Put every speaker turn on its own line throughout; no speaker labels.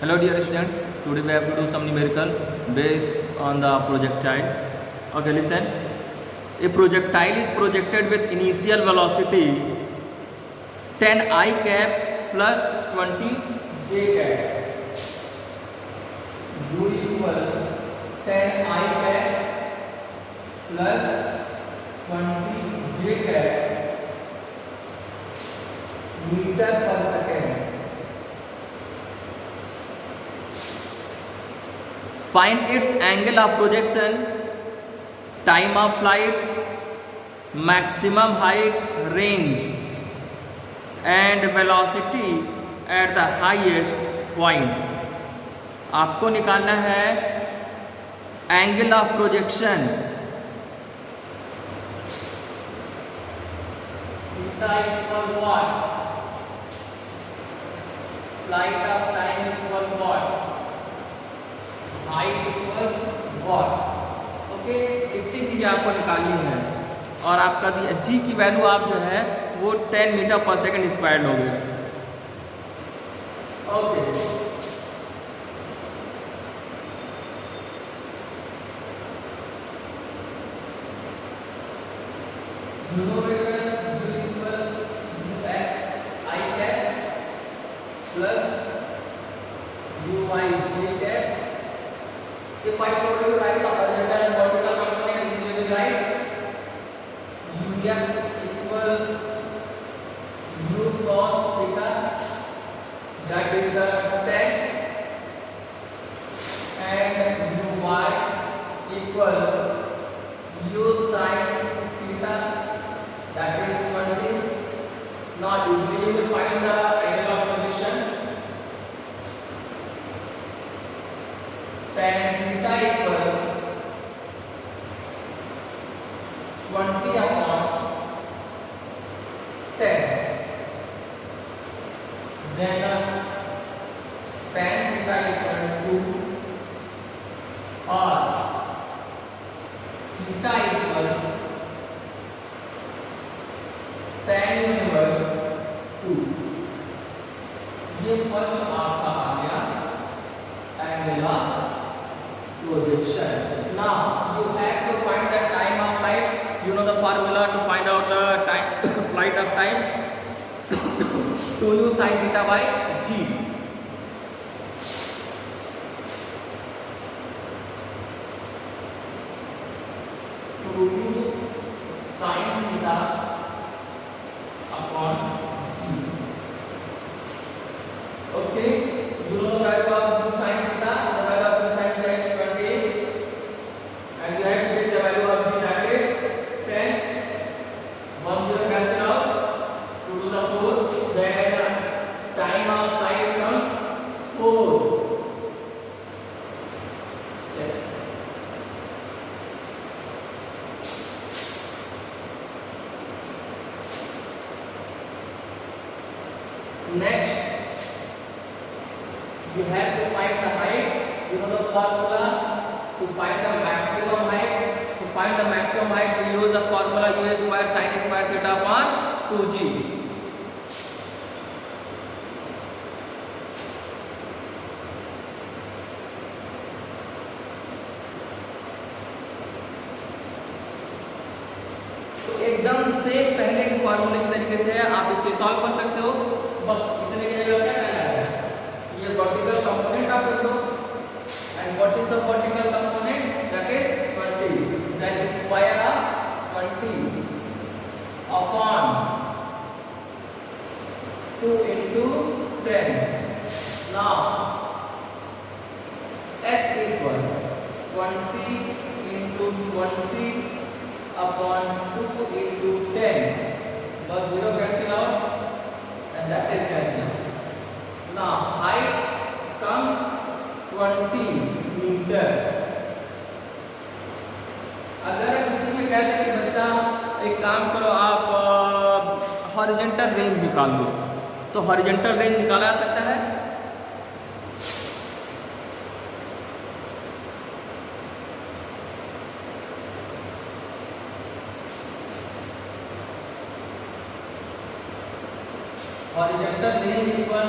Hello dear students, today we have to do some numerical based on the projectile. Okay, listen. A projectile is projected with initial velocity 10 I cap plus 20 j cap. U equal 10 I cap plus 20 j cap meter per second. Find its angle of projection, time of flight, maximum height, range and velocity at the highest point. आपको निकालना है angle of projection, theta equal what, flight of time equal what, height equal what. Okay, इतनी चीजें आपको निकालनी है और आपका जी की वैल्यू आप जो है वो 10 मीटर पर सेकंड स्क्वायर लोगे. Okay, if I show you right the horizontal and vertical component is given right. Ux equal u cos theta, that is 10, and uy equal u sin theta, that is 20. Now usually you will find the angle of projection. Tan theta equal 20 upon 10. Then tan theta equal to or theta equal tan inverse 2. ये first आपका आ गया angle of projection. Now you have to find the time of flight. You know the formula to find out the time flight of time. 2u sin theta by g. To u sin theta upon g. Okay, you know the value of u sin theta. The value of u sin theta is 20, and you have to take the value of g, that is 10. 1 0 cancel out, 2 to the 4. Then time of flight comes 4 seconds. Next, you have to find the height. You know the formula to find the maximum height. To find the maximum height, we use the formula u square sin square theta upon 2g. तो एकदम से पहले के फॉर्मूले के तरीके से आप इसे सॉल्व कर सकते हो. बस इतने के लिए क्या करना है, ये वर्टिकल कंपोनेंट आप लिख दो. And what is the vertical component? That is 20. Then square of 20 upon 2 into 10. Now x equal 20 into 20 upon 2 into 10. But 0 cancel out, and that is cancelled. Now height comes 20 metre. अगर किसी में कहते हैं कि बच्चा एक काम करो, आप हॉरिजॉन्टल रेंज निकाल दो, तो हॉरिजॉन्टल रेंज निकाला जा सकता है. Horizontal range equal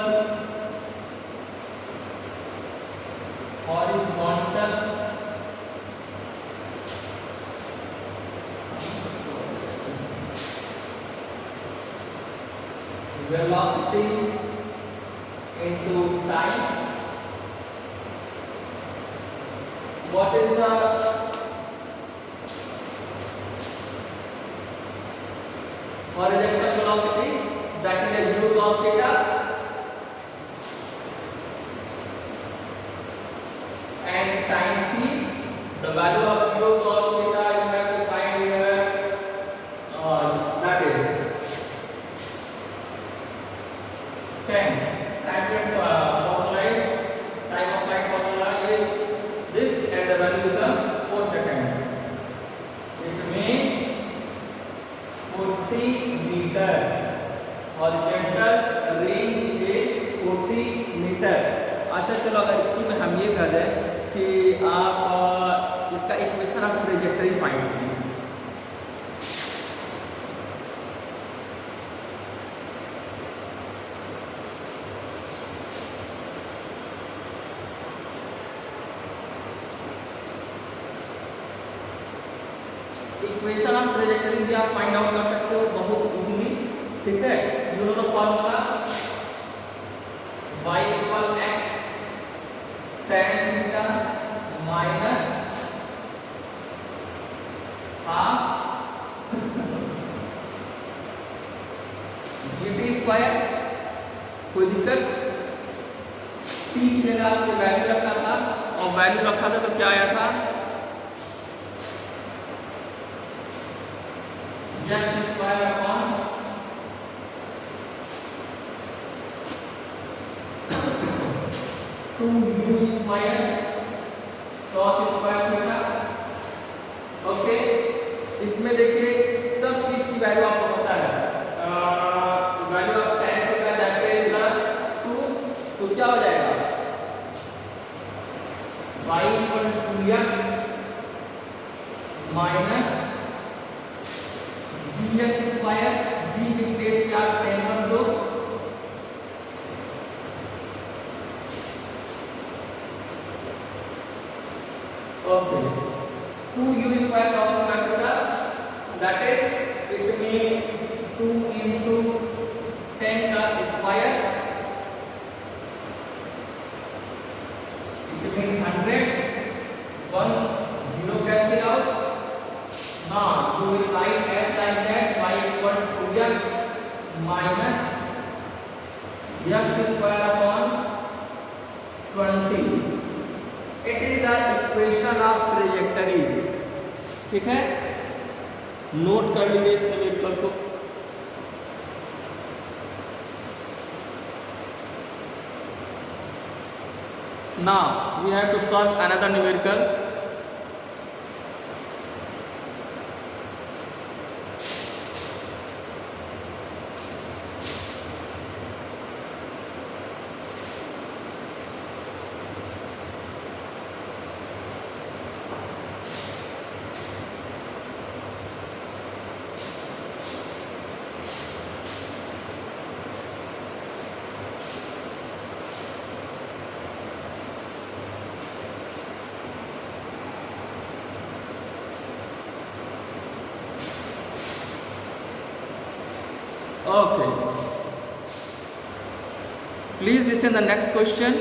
horizontal velocity into time. What is the horizontal velocity? That is a u cos theta, and time t, the value of u cos theta you have to find here, that is 10. Time formula is, time of flight formula is this, and the value become 4 seconds. It means 40 meter. Horizontal range is 40 metre. अच्छा चलो, अगर इसी में हम ये कह दें कि आप इसका इक्वेशन ऑफ ट्रेजेक्टरी फाइंड कीजिए. इक्वेशन ऑफ ट्रेजेक्टरी भी आप फाइंड आउट कर सकते हो बहुत इजीली. ठीक है, दोनों formula y equal x tan theta minus half gt square. कोई दिक्कत? t की जगह आपने वैल्यू रखा था, और वैल्यू रखा था तो क्या आया था, x square upon 2u square cos square theta. Okay, इसमें देखिए सब चीज की वैल्यू आपको पता है. Value of tan theta that is 2, तो क्या हो जाएगा, y equal to 2x minus gx square, g की प्लेस पे आप tan रख दो, okay, 2u square cos square theta, that is, it mean 2 into 10 का स्क्वायर, it mean 100, 1 0 cancel out. Now you will write as like that, y equal to x minus x square upon 20. It is the equation of trajectory. ठीक है, note कर लीजिए इस numerical को. Now we have to solve another numerical. Okay, please listen the next question.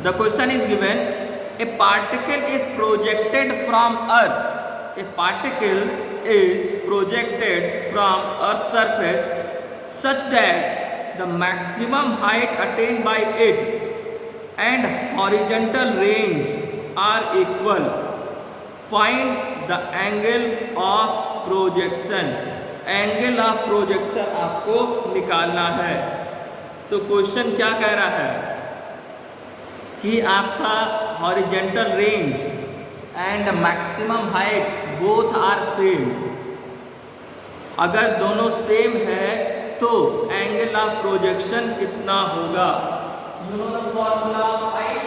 The question is given, a particle is projected from earth. A particle is projected from earth's surface such that the maximum height attained by it and horizontal range are equal. Find the angle of projection. Angle of projection आपको निकालना है. तो question क्या कह रहा है कि आपका horizontal range and maximum height both are same. अगर दोनों सेम है तो एंगल ऑफ प्रोजेक्शन कितना होगा. You know the formula of height.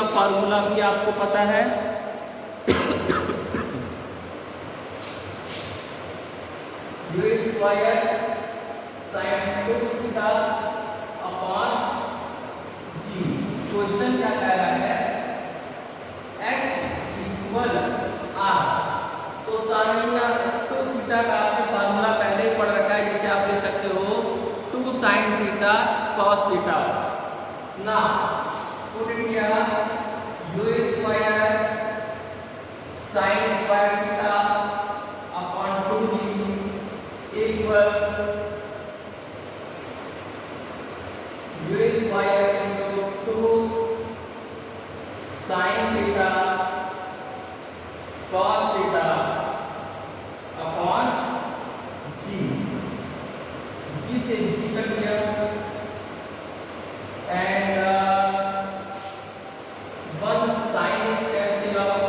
का फार्मूला भी आपको पता है। U square sine 2 theta upon g. Question क्या कह रहा है, h इक्वल r। तो साइन 2 थीटा का आपने फार्मूला पहले ही पढ़ रखा है, जिसे आप लिख सकते हो 2 साइन थीटा cos थीटा। ना put it here, u square sine square theta upon 2g equal u square into 2 sine theta cos theta upon g। g से g कट गया and 1 sine is cancel out,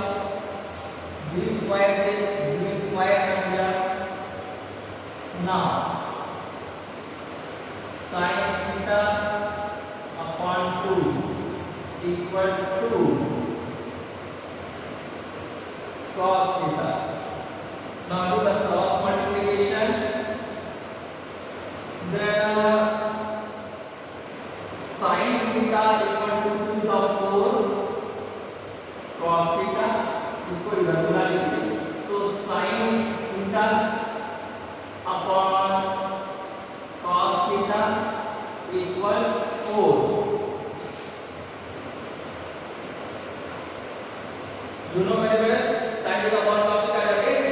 u square से u square cut गया। ना sine theta upon 2 equal to cos theta. Now do the cross multiplication. Then sin theta equal to 2 is 4 cos theta. इसको इधर बुला लेंगे, तो sin theta upon cos theta equal 4। दोनों मेरे में sin theta upon cos theta that is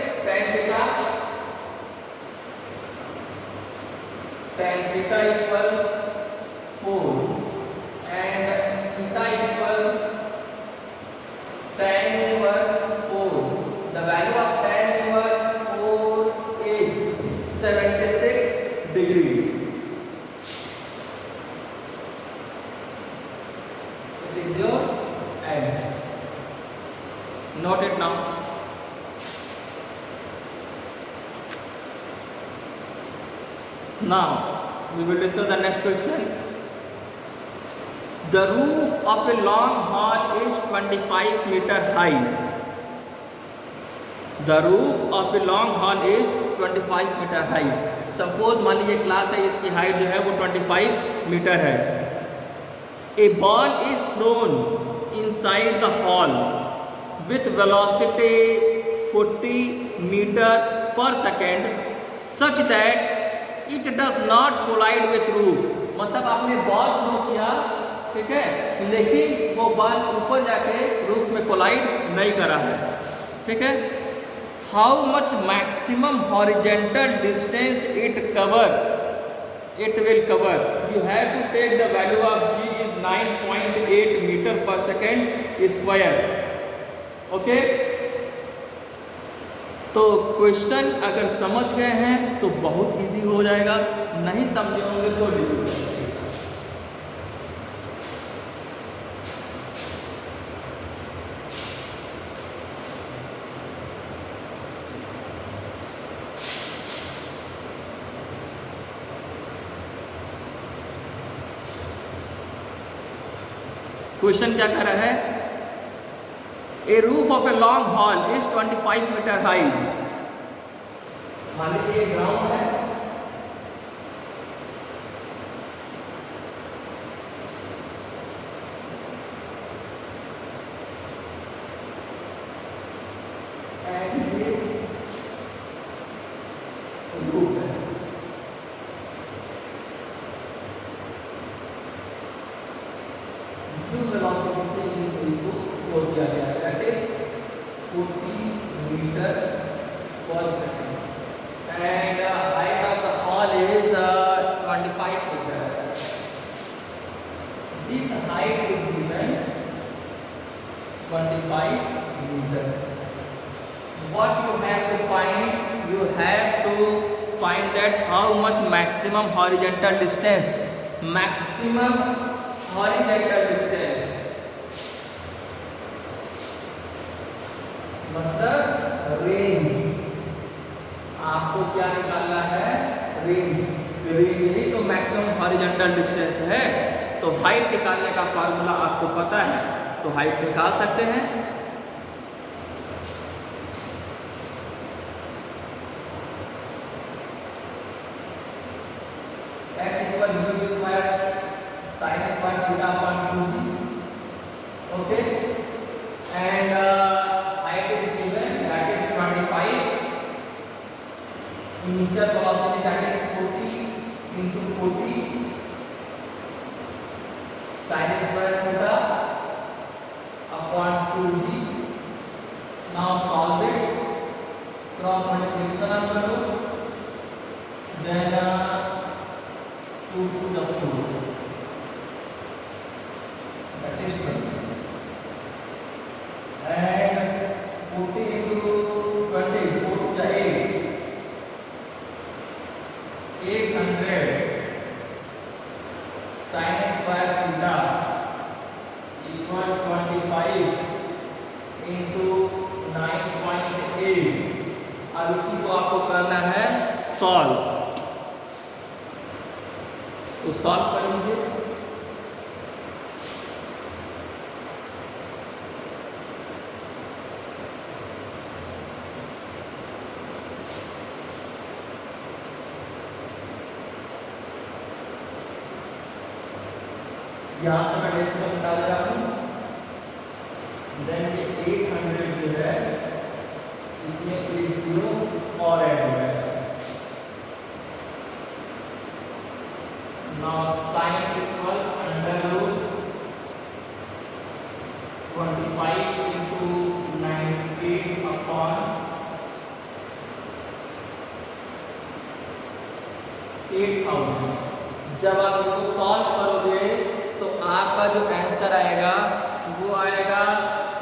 tan theta equal 4 and theta equal tan inverse 4. The value of tan inverse 4 is 76 degree. It is your answer. Note it now. Now we will discuss the next question. The roof of a long hall is 25 meter high. The roof of a long hall is 25 meter high. Suppose मान लीजिए class है, इसकी height जो है वो 25 metre है। A ball is thrown inside the hall with velocity 40 meter per second such that it does not collide with roof. मतलब आपने बॉल थ्रो किया, ठीक है, लेकिन वो बॉल ऊपर जाके रूफ में कोलाइड नहीं करा है, ठीक है। How much maximum horizontal distance it will cover, you have to take the value of g is 9.8 metre पर सेकेंड स्क्वायर। ओके, तो क्वेश्चन अगर समझ गए हैं तो बहुत इजी हो जाएगा, नहीं समझे होंगे तो डिफिकल्ट। क्वेश्चन क्या कह रहा है, a roof of a long hall is 25 meter high. मान लीजिए ग्राउंड है, एंड ये रूफ है। वेलोसिटी से इसको फ्लो किया गया है, दैट इज 40 मीटर पर second and height of the hall is 25 metre. This height is given 25 meter. What you have to find? You have to find that how much maximum horizontal distance. Maximum horizontal distance. मतलब range, आपको क्या निकालना है? Range. Range ही तो maximum horizontal distance है। तो height निकालने का फार्मूला आपको पता है, तो हाइट निकाल सकते हैं। x equal u square sin square theta upon 2g, okay, and height is given that is 25, initial velocity that is 40 into 40 sin square theta upon 2g. Now solve it, cross multiplication आप कर लो, then 2 to the 4, that is 20, and 40 into 20, 4 to the 8, 800 sin square theta equal 25 into 9.8। अब इसी को आपको करना है solve, तो solve कर लीजिए। यहाँ से मैं डेसिमल निकाल रहा हूँ, देन ये 800 जो है इसमें एक जीरो और ऐड हो गया। Now sine equal under root 25 into 98 upon 8000। जब आप इसको सॉल्व करोगे तो आपका जो आंसर आएगा वो आएगा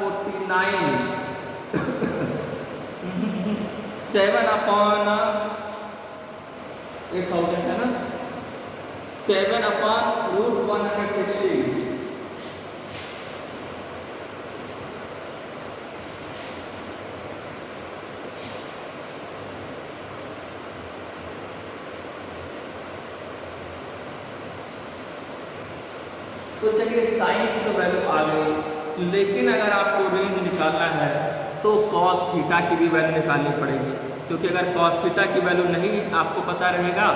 49, 7 अपॉन 8000 है ना, 7 अपॉन रूट 160। तो चलिए साइन की तो वैल्यू आ गई, लेकिन अगर आपको रेंज निकालना है तो कॉस थीटा की भी वैल्यू निकालनी पड़ेगी, क्योंकि अगर कॉस थीटा की वैल्यू नहीं आपको पता रहेगा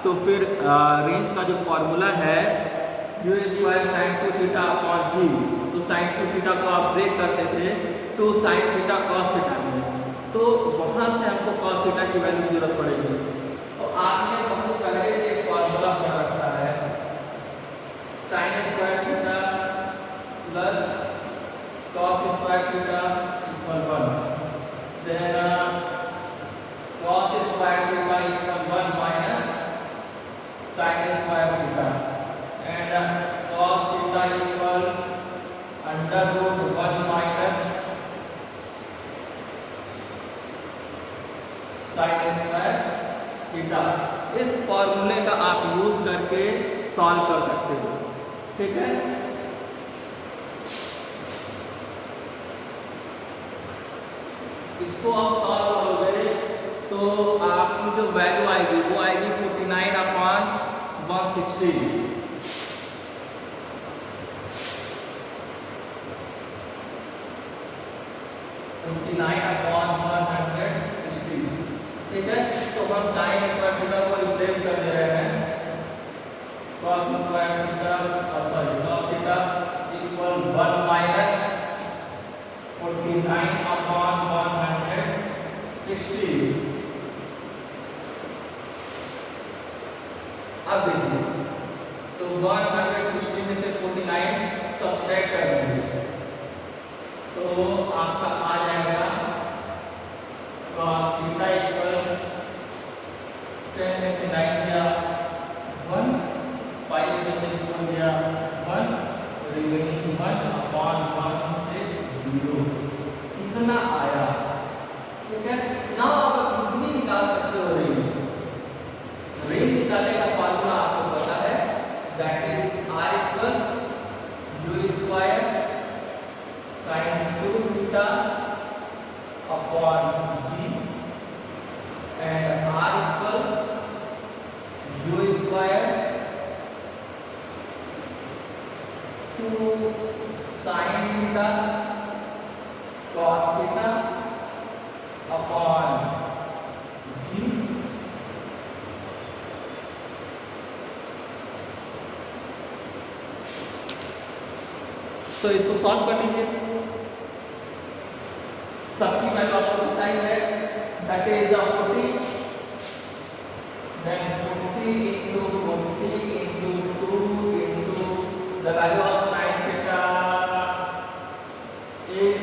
तो फिर रेंज का जो फॉर्मूला है u square sine 2 theta upon g, तो साइन 2 थीटा को आप ब्रेक करते थे 2 साइन थीटा कॉस थीटा में, तो वहाँ से हमको कॉस थीटा की वैल्यू की जरूरत पड़ेगी। तो आपने बहुत पहले से एक फॉर्मूला बना रखा है, sine square theta plus cos square theta equal 1, then cos square theta equal 1 minus sine square theta, and cos theta equal under root 1 minus sine square theta. इस फॉर्मूले का आप यूज करके सॉल्व कर सकते हो, ठीक है। इसको आप सॉल्व करोगे तो आपकी जो वैल्यू आएगी वो आएगी 49 अपॉन 160, 49 अपॉन 160, ठीक है। तो हम साइन स्क्वायर थीटा को रिप्लेस कर दे रहे हैं, cos square theta cos theta equal 1 minus 49 upon 160। अब देखिए, तो 160 में से 49 सब्सट्रैक्ट कर देंगे तो आपका आ जाएगा cos थीटा इक्वल 10 में से 9 गया 1, 5 में से 4 गया 1, रिमेनिंग 1 अपॉन 1 से 0, इतना आया, ठीक है। नाउ आप इजीली निकाल सकते हो रेंज। रेंज निकालने का फार्मूला आपको पता है, that is r equal u square sine 2 theta upon g, and r equal u square 2 sine theta cos theta upon G. तो इसको सॉल्व कर लीजिए। सबकी वैल्यू आपको पता ही है, that is 40, then 40 into 40 into 2 into the value of sin theta is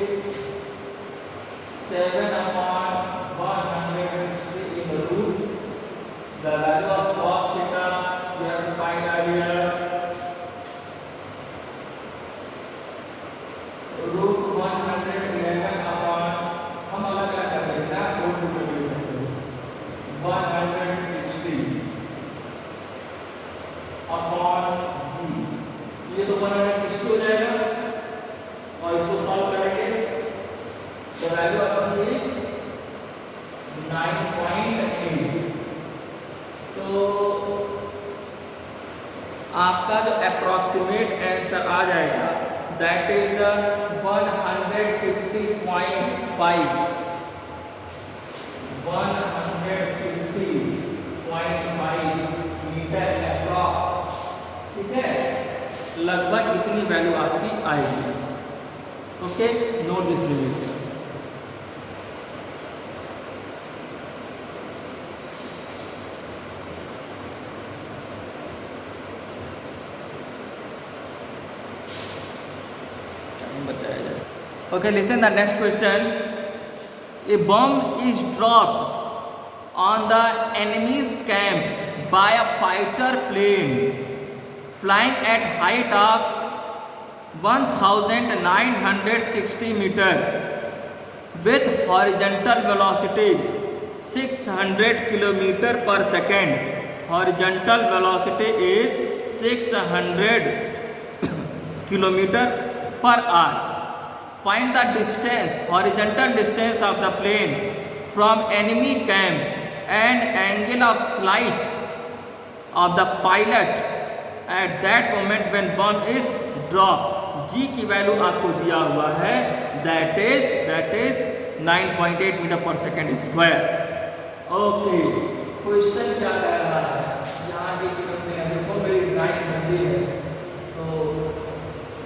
7 upon 160 in the root. The value of cos theta we have to find earlier, root 111 upon, हम अलग अलग कर लेते हैं, root को ले सकते हैं, 160 अपॉन जी। ये तो 160 हो जाएगा और इसको सॉल्व करेंगे तो वैल्यू ऑफ जी इज 9.8। तो आपका जो अप्रॉक्सीमेट आंसर आ जाएगा दैट इज 150.5 मीटर अप्रॉक्स। ठीक है, लगभग इतनी वैल्यू आपकी आएगी। Okay, note this limit. Okay, listen the next question. A bomb is dropped on the enemy's camp by a fighter plane flying at height of 1960 meter with horizontal velocity 600 kilometer per second. Horizontal velocity is 600 kilometer per hour. Find the distance, horizontal distance of the plane from enemy camp and angle of flight of the pilot at that moment when bomb is dropped. G की value आपको दिया हुआ है, that is 9.8 metre पर second square. Okay, question क्या कह रहा है, यहाँ देखो मेरी ड्राइंग बनती है तो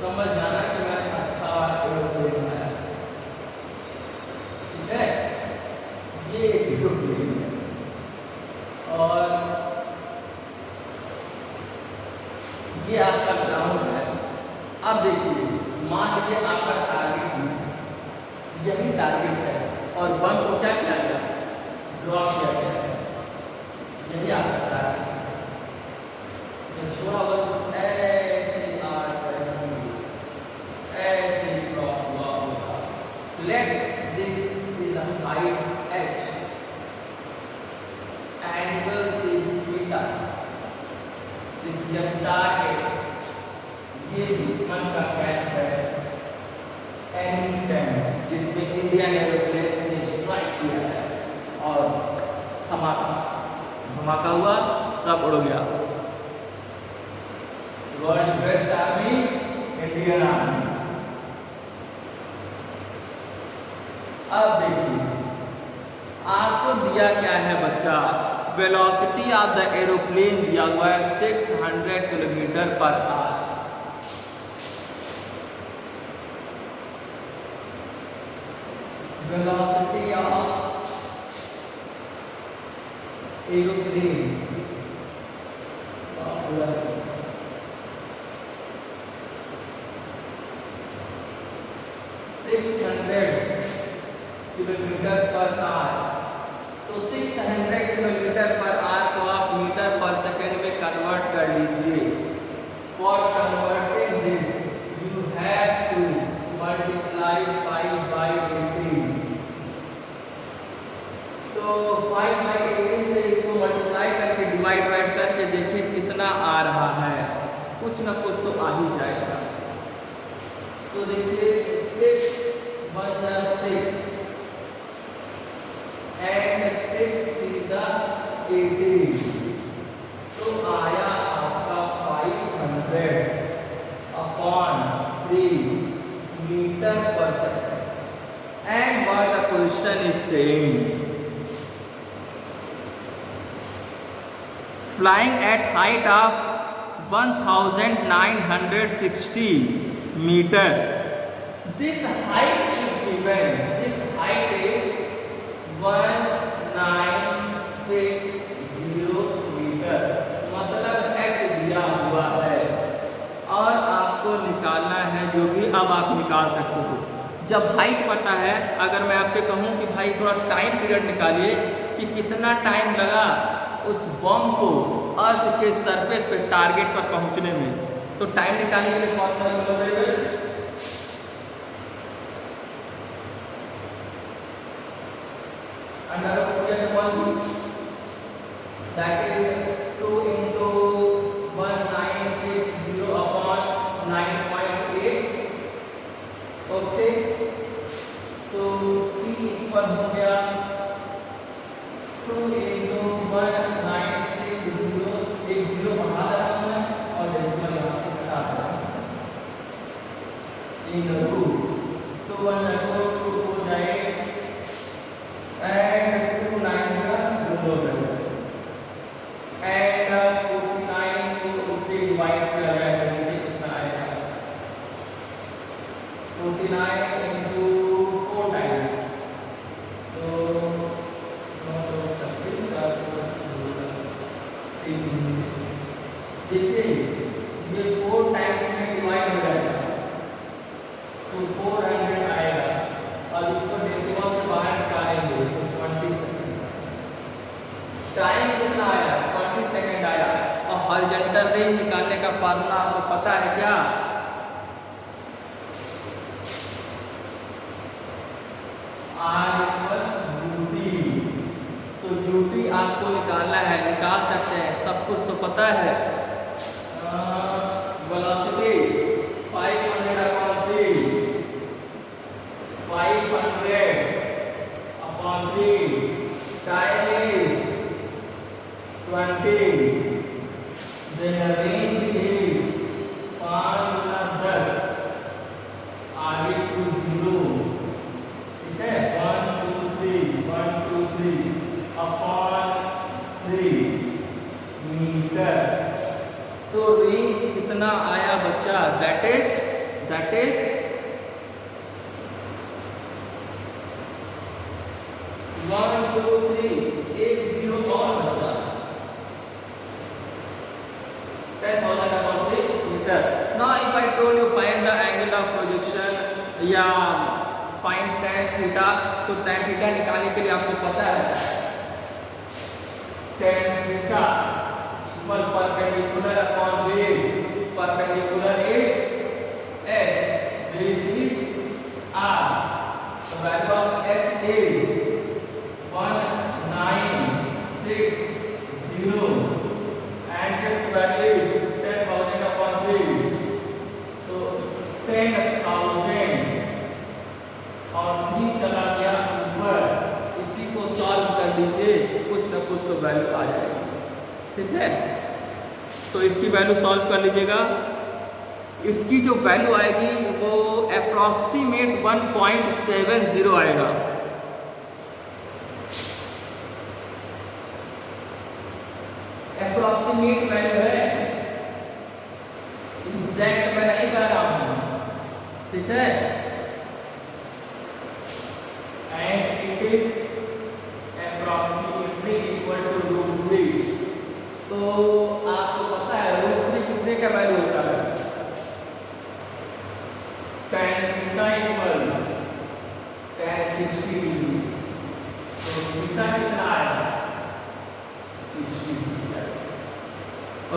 समझ जाना कि मैंने अच्छा एरोप्लेन बनाया। ठीक है, ये एरोप्लेन है और ये आपका ग्राउंड है। अब देखिए, मान लीजिए आपका टारगेट है, यही टारगेट है और बम को क्या किया गया, ड्रॉप किया गया, यही आपका टारगेट है। जब छोड़ा होगा तो let this is a height h, angle is theta, this is target, ये दुश्मन का कैंप है, एनिमी कैंप जिसमें इंडियन एरोप्लेन ने स्ट्राइक किया है और धमाका हुआ, सब उड़ गया। World best army Indian army. अब देखिए, आपको दिया क्या है बच्चा, वेलोसिटी ऑफ द एरोप्लेन दिया हुआ है 600 kilometre per hour. Velocity of aeroplane 600 kilometre per hour. तो 600 किलोमीटर पर आवर को आप मीटर पर सेकंड में कन्वर्ट कर लीजिए। For converting this you have to multiply 5 by 18। तो 5 by 18 से इसको मल्टीप्लाई करके डिवाइड करके देखिए कितना आ रहा है, कुछ ना कुछ तो आ ही जाएगा। तो देखिए 6 1 6 and 6 is 18, तो आया आपका 500 upon 3 meter per second. And what the question is saying, flying at height of 1960 meter. This height is given. This height is 1960 metre, मतलब h दिया हुआ है और आपको निकालना है जो भी। अब आप निकाल सकते हो जब हाइट पता है। अगर मैं आपसे कहूँ कि भाई थोड़ा टाइम पीरियड निकालिए कि कितना टाइम लगा उस बम को अर्थ के सरफेस पे टारगेट पर पहुंचने में, तो टाइम निकालने के लिए फॉर्मूला यूज करेंगे under root h upon 2, that is 2 into 1960 upon 9.8। Okay, तो t इक्वल हो गया 2 into 1960, एक जीरो बढ़ा रहा हूं मैं और डेसिमल यहां से हटा रहा हूं। into 2 1 2 2 4 8 and 2 9 and 49 को इससे डिवाइड किया जाएगा तो कितना आएगा 49 into 4 times, तो देखिए ये 4 टाइम्स में डिवाइड हो जाएगा तो 400 आएगा और इसको डेसिमल से बाहर निकालेंगे तो 20 सेकंड। टाइम कितना आया 20 सेकंड आया। और हॉरिजॉन्टल रेंज निकालने का फार्मूला आपको पता है क्या? R equal UT। तो UT आपको निकालना है, निकाल सकते हैं, सब कुछ तो पता है। Velocity 500 upon 3, 500 upon 3, time is 20, then the range is 5 गुना 10, आगे 2 0, ठीक है 1 2 3 अपॉन 3 मीटर। तो रेंज कितना आया बच्चा? दैट इज 1 2 3 एक जीरो और बचा 10,000 upon 3 metre. Now if I told you find the angle of projection या फाइंड tan थीटा, तो tan थीटा निकालने के लिए आपको पता है tan theta equal perpendicular upon base. Perpendicular is h, base is r। The value of h is 1960 and its value is 10,000 upon 3, तो 10,000 और 3 चला गया ऊपर। इसी को सॉल्व कर लीजिए, कुछ ना कुछ तो वैल्यू आ जाएगी, ठीक है। तो इसकी वैल्यू सॉल्व कर लीजिएगा। इसकी जो वैल्यू आएगी वो अप्रॉक्सीमेट 1.70 आएगा। अप्रॉक्सीमेट वैल्यू है, एग्जैक्ट मैं नहीं कह रहा हूं, ठीक है। And it is approximately equal to √3। तो आपको पता है √3 कितने का वैल्यू होता है? tan theta equal tan 60 degree. तो थीटा कितना आया 60 degree.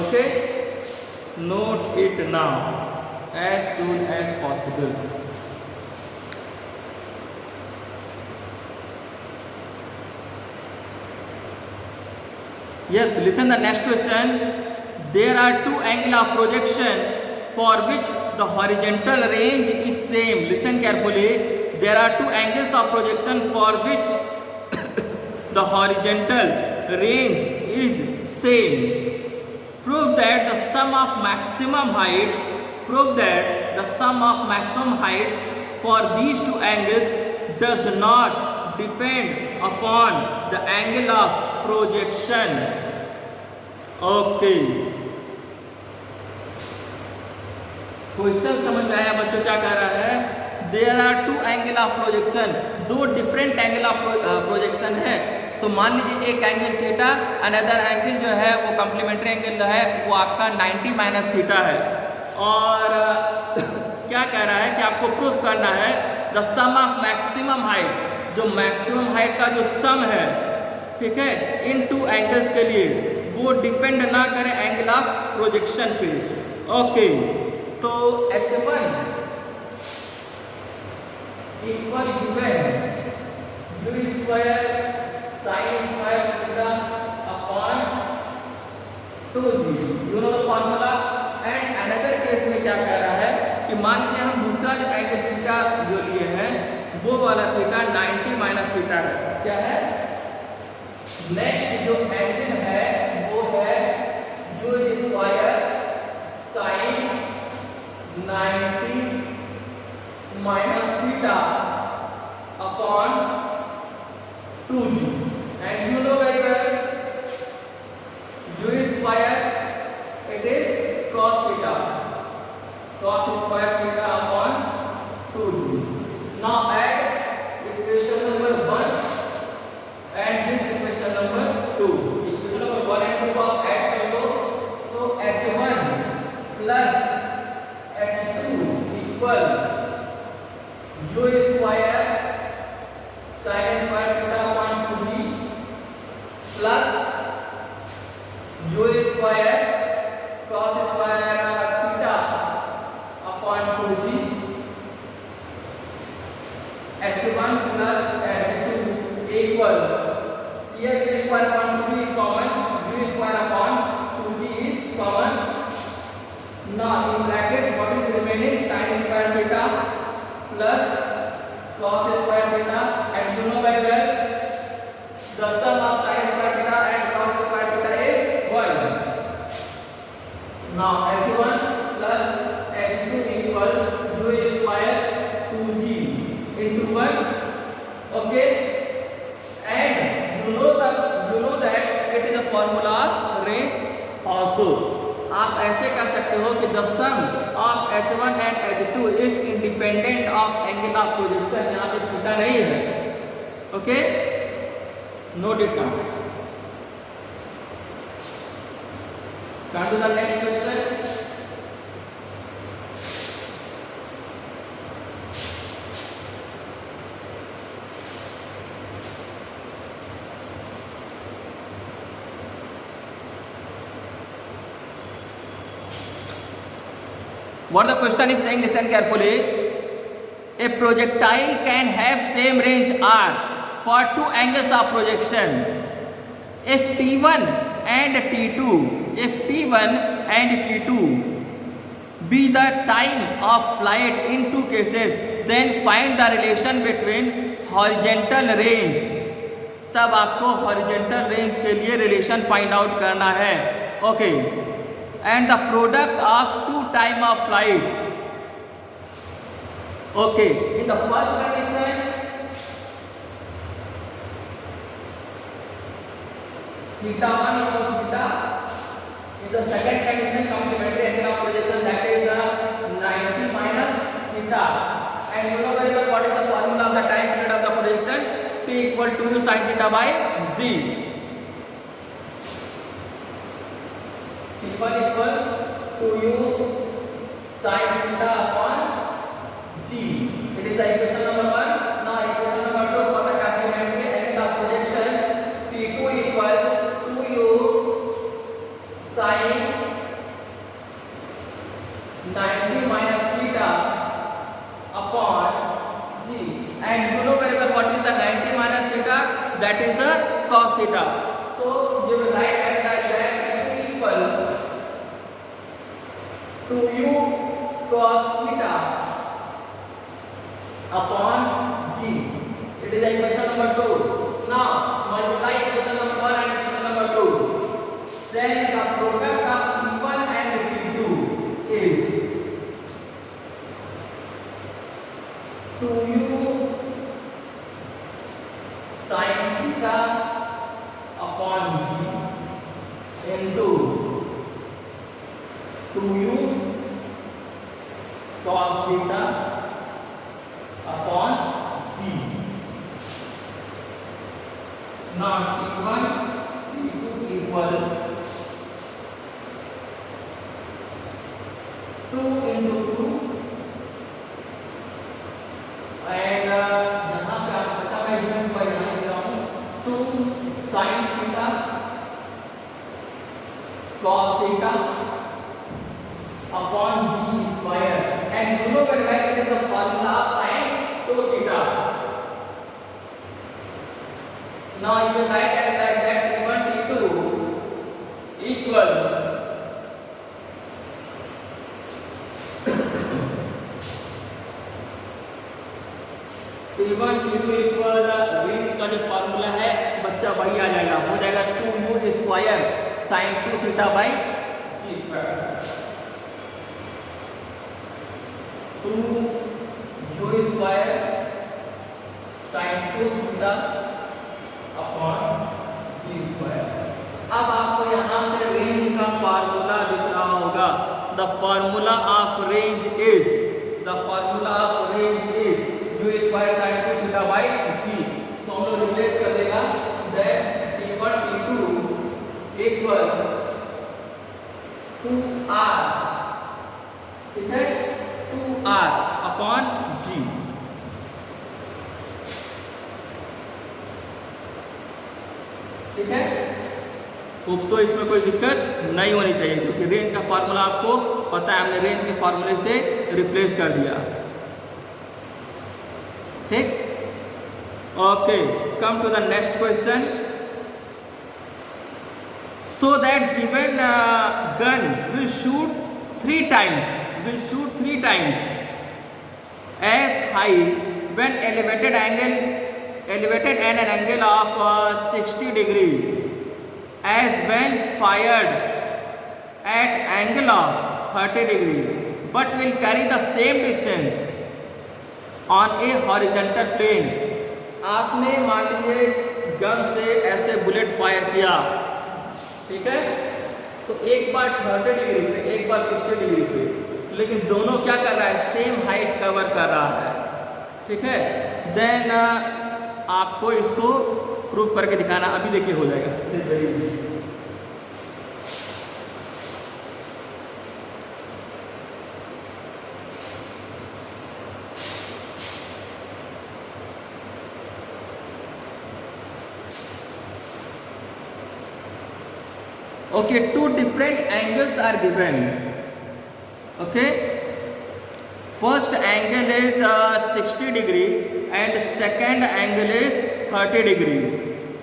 Okay, note it now as soon as possible. Yes, listen the next question. There are two angle of projection for which the horizontal range is same. Listen carefully. There are two angles of projection for which the horizontal range is same. Prove that the sum of maximum height for these two angles does not depend upon the angle of projection. Okay, question समझ में आया बच्चों? क्या कह रहा है? There are two angle of projection, दो different angle of projection है। तो मान लीजिए एक एंगल थीटा, अनदर एंगल जो है वो कम्प्लीमेंट्री एंगल है वो आपका 90 माइनस थीटा है। और क्या कह रहा है कि आपको प्रूफ करना है the sum of maximum height, जो मैक्सिमम हाइट का जो सम है, ठीक है, इन टू एंगल्स के लिए वो डिपेंड ना करे एंगल ऑफ प्रोजेक्शन पे। ओके, तो h1 equal given u square sine square theta upon 2g, you know the formula. And another case में क्या कह रहा है कि मान लीजिए हम दूसरा जो एंगल थीटा जो लिए हैं वो वाला थीटा 90 माइनस थीटा है। क्या है? नेक्स्ट जो एंगल है वो है u square sign 90 minus theta upon 2g, and you know very well u square it is cos theta, cos square theta upon 2g। Now add equation number 1 and this equation number 2। Equation number 1 and 2 को आप add कर दो तो h1 plus h2 equal u square sine square theta upon 2g plus u square cos square theta upon 2g, h1 plus h2 equal, here u square upon 2g is common, u square upon 2g is common। now in bracket what is remaining, sin square theta plus cos square theta, and you know very well the sum of sin square theta and cos square theta is 1। now h1 plus h2 equal u square 2g into 1। okay, and you know that it is a formula of range also। आप ऐसे कर सकते हो कि the sum of h1 and h2 is independent of angle of projection. यहाँ पे theta नहीं है। Okay, note it down. Come to the next question. What the question is saying, listen carefully. A projectile can have same range r for two angles of projection. If t1 and t2, if t1 and t2 be the time of flight in two cases, then find the relation between horizontal range। तब आपको horizontal range के लिए relation find out करना है। Okay, and the product of two time of flight। okay, in the first condition theta 1 equal theta, in the second condition complementary angle of projection that is 90 minus theta, and you know very well what is the formula of the time period of the projection, t equal to u sin theta by z। t1 equal to u sin theta upon g, it is the equation number 1। now equation number 2 for the complementary angle of projection, t2 equal to u sin 90 minus theta upon g, and you know very well what is the 90 minus theta, that is a cos theta। so you will write as that is equal to u cos theta upon g, it is equation number 2। now multiply equation number 1 and equation number 2, then the product of t1 and t2 is 2 2u cos theta upon g. Now T1 T2 equal 2 into 2 and यहाँ पे आपको पता मैं use पर यहाँ दे रहा हूँ 2 sin theta cos theta upon g square, and you know very well it is the formula of sin 2 theta. Now you can write as like that T1 T2 equal T1 T2 equal range का जो formula है बच्चा वही आ जाएगा, हो जाएगा 2u square sin 2 theta by g square, 2u square sin 2 theta upon g square. अब आपको यहाँ से रेंज का फार्मूला दिख रहा होगा, the formula of range is u square sin 2 theta by g। सो हम लोग रिप्लेस कर देगा that T1 T2 equal 2r, ठीक है, 2r अपॉन g। ठीक है, होप्सो इसमें कोई दिक्कत नहीं होनी चाहिए क्योंकि रेंज का फार्मूला आपको पता है, हमने रेंज के फार्मूले से रिप्लेस कर दिया। ठीक, okay, come to the next question. So that given gun will shoot 3 times as high when elevated at an angle of 60 degree as when fired at angle of 30 degree, but will carry the same distance on a horizontal plane। आपने मान लीजिए gun से ऐसे bullet fire किया, ठीक है, तो एक बार 30 डिग्री पे एक बार 60 डिग्री पे, लेकिन दोनों क्या कर रहा है, सेम हाइट कवर कर रहा है। ठीक है, देन आपको इसको प्रूफ करके दिखाना, अभी देखिए हो जाएगा। Okay, 2 different angles are given. Okay, first angle is 60 degree and second angle is 30 degree।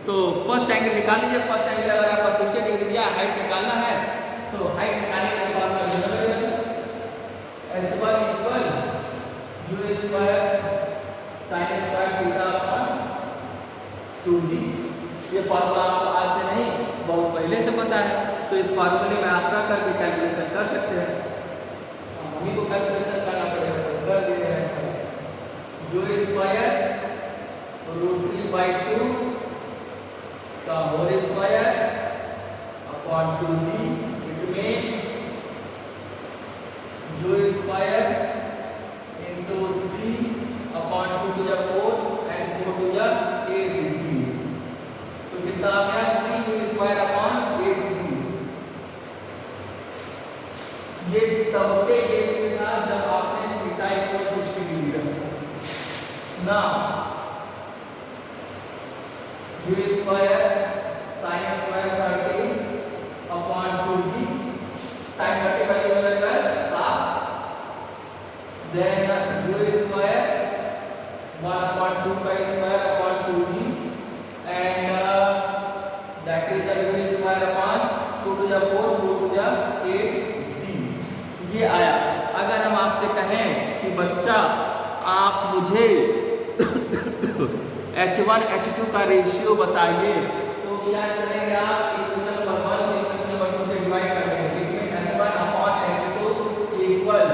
तो फर्स्ट एंगल निकाल लीजिए। फर्स्ट एंगल अगर आपका 60 डिग्री दिया, हाइट निकालना है तो हाइट निकालने के बाद h1 equal u square sin square theta upon 2g। ये फार्मूला आपको आज से नहीं बहुत पहले से पता है, तो इस फार्मूले में आप रख करके कैलकुलेशन कर सकते हैं। हमें को कैलकुलेशन करना पड़ेगा, तो कर दे रहे हैं u स्क्वायर √3/2 का whole square upon 2g, it mean u square into 3 upon 2 to the 4 and 4 to the 8g। तो कितना आ गया, 3u स्क्वायर अपॉन 8g। ये तब के केस में था जब आपने थीटा इक्वल 60 डिग्री रखा। ना u square sin square 30 upon 2g, sin 30 का वैल्यू है हाफ, देन u स्क्वायर 1/2 का square upon 2g and that is the u square upon 2 to the 4 4 to the 8g। ये आया। अगर हम आपसे कहें कि बच्चा आप मुझे h1 h2 का रेशियो बताइए, तो क्या करेंगे आप, इक्वेशन नंबर 1 इक्वेशन नंबर 2 से डिवाइड कर देंगे। लिखिए h1 upon h2 equal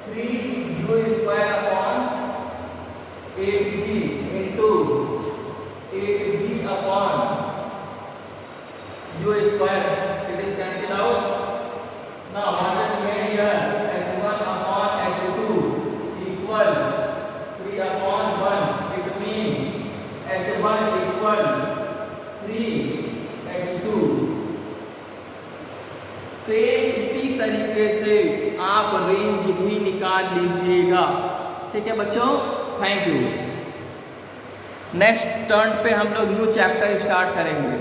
3u square upon 8g into 8g upon u square, it is cancel out। Now आप रेंज भी निकाल लीजिएगा। ठीक है बच्चों, थैंक यू। नेक्स्ट टर्न पे हम लोग न्यू चैप्टर स्टार्ट करेंगे।